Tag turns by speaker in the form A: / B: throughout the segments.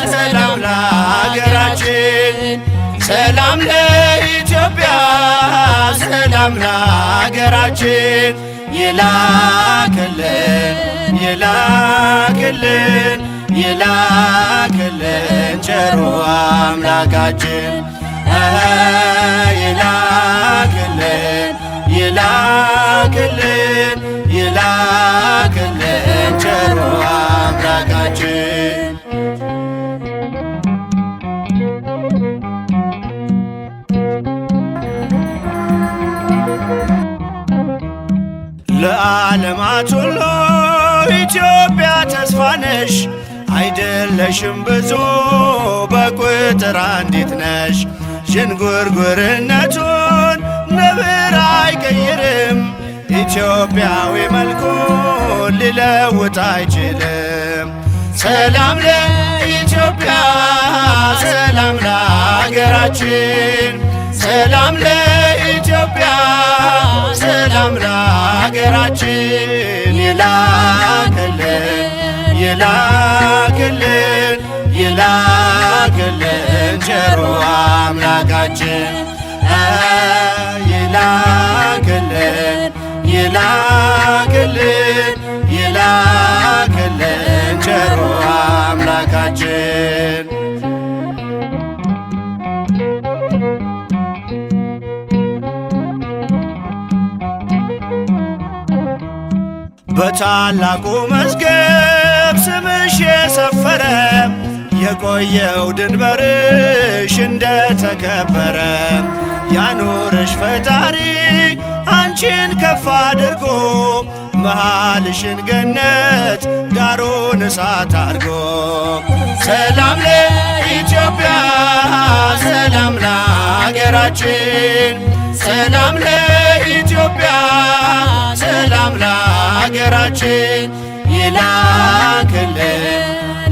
A: ሰላም ለሀገራችን፣ ሰላም ለኢትዮጵያ፣ ሰላም ለሀገራችን ይላክልን ይላክልን ይላክልን ቸሩ አምላካችን ይላክልን ይላክልን ይላክልን ቸሩ አምላካችን። ለዓለማት ሁሉ ኢትዮጵያ ተስፋ ነሽ፣ አይደለሽም ብዙ በቁጥር አንዲት ነሽ። ዥንጉርጉርነቱን ነብር አይቀይርም፣ ኢትዮጵያዊ መልኩን ሊለውጥ አይችልም። ሰላም ለኢትዮጵያ፣ ሰላም ለሀገራችን፣ ሰላም ለኢትዮጵያ፣ ሰላም ለሀገራችን ይላክልን ይላክልን ይላክልን ቸሩ አምላካችን ይላክልን ይላክልን ይላክልን ቸሩ አምላካችን። በታላቁ መዝገብ ስምሽ የሰፈረ የቆየው ድንበርሽ እንደተከበረ ያኖርሽ ፈጣሪ አንቺን ከፍ አድርጎ መሃልሽን ገነት ዳሩን እሳት አድርጎ። ሰላም ለኢትዮጵያ፣ ሰላም ለሀገራችን፣ ሰላም ለኢትዮጵያ፣ ሰላም ለሀገራችን ይላክልን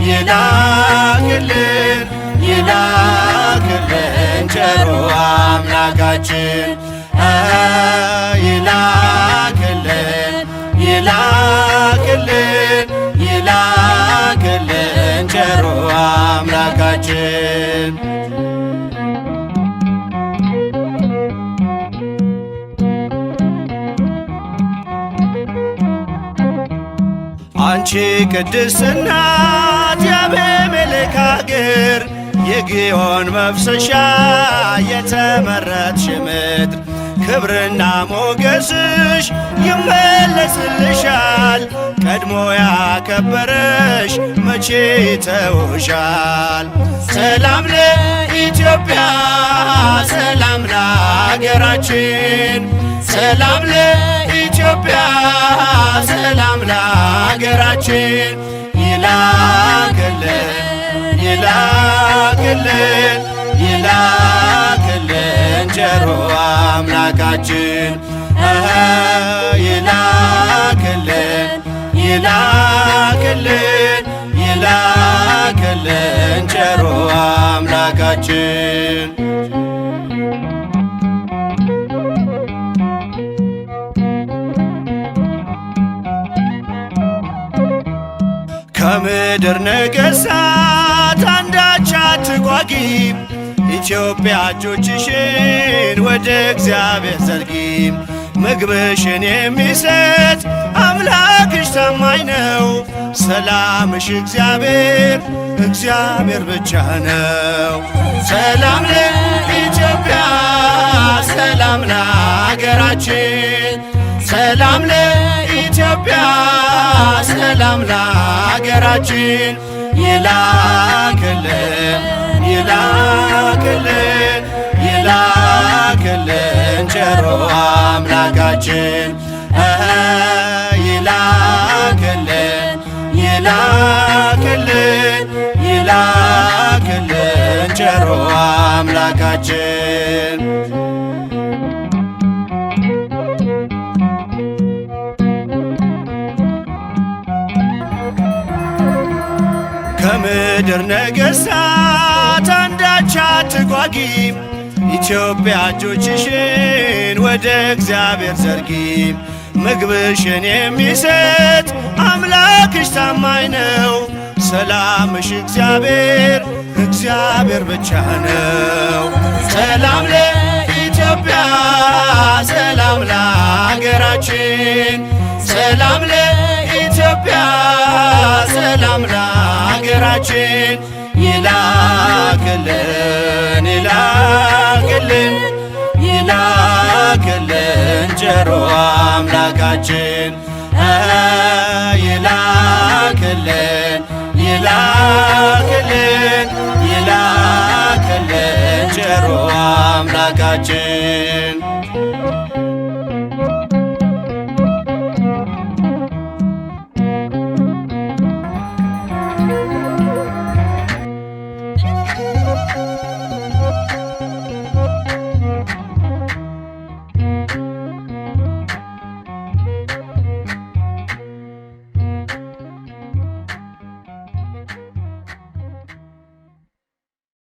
A: ይላክልን ይላክልን ቸሩ አምላካችን ይላክልን ይላክልን ይላክልን ቸሩ አምላካችን። አንቺ ቅድስት እናት የአቤሜሌክ አገር የግዮን መፍሰሻ የተመረጥሽ ምድር ክብርና ሞገስሽ ይመለስልሻል። ቀድሞ ያከበረሽ መቼ ይተውሻል። ሰላም ለኢትዮጵያ፣ ሰላም ለሀገራችን፣ ሰላም ለኢትዮጵያ፣ ሰላም ለሀገራችን ይላክልን ይላክልን ይላክልን ቸሩ አምላካችን ይላክልን ይላክልን ይላክልን ቸሩ አምላካችን። ከምድር ነገሥታት አንዳች አትጓጊ፣ ኢትዮጵያ እጆችሽን ወደ እግዚአብሔር ዘርጊ። ምግብሽን የሚሰጥ አምላክሽ ታማኝ ነው። ሰላምሽ እግዚአብሔር እግዚአብሔር ብቻ ነው። ሰላም ለኢትዮጵያ፣ ሰላም ለሀገራችን፣ ሰላም ለኢትዮጵያ፣ ሰላም ለሀገራችን ይላክልን ይላክልን ይላክልን ቸሩ አምላካችን ይላክልን ይላክልን ይላክልን ቸሩ አምላካችን። ከምድር ነገሥታት አንዳች አትጓጊ፣ ኢትዮጵያ እጆችሽን ወደ እግዚአብሔር ዘርጊ። ምግብሽን የሚሰጥ አምላክሽ ታማኝ ነው። ሰላምሽ እግዚአብሔር ብቻ ነው። ሰላም ለኢትዮጵያ፣ ሰላም ለሀገራችን፣ ሰላም ለኢትዮጵያ፣ ሰላም ለሀገራችን። ይላክልን ይላክልን ይላክልን ቸሩ አምላካችን ይላክልን ይላክልን ይላክልን ቸሩ አምላካችን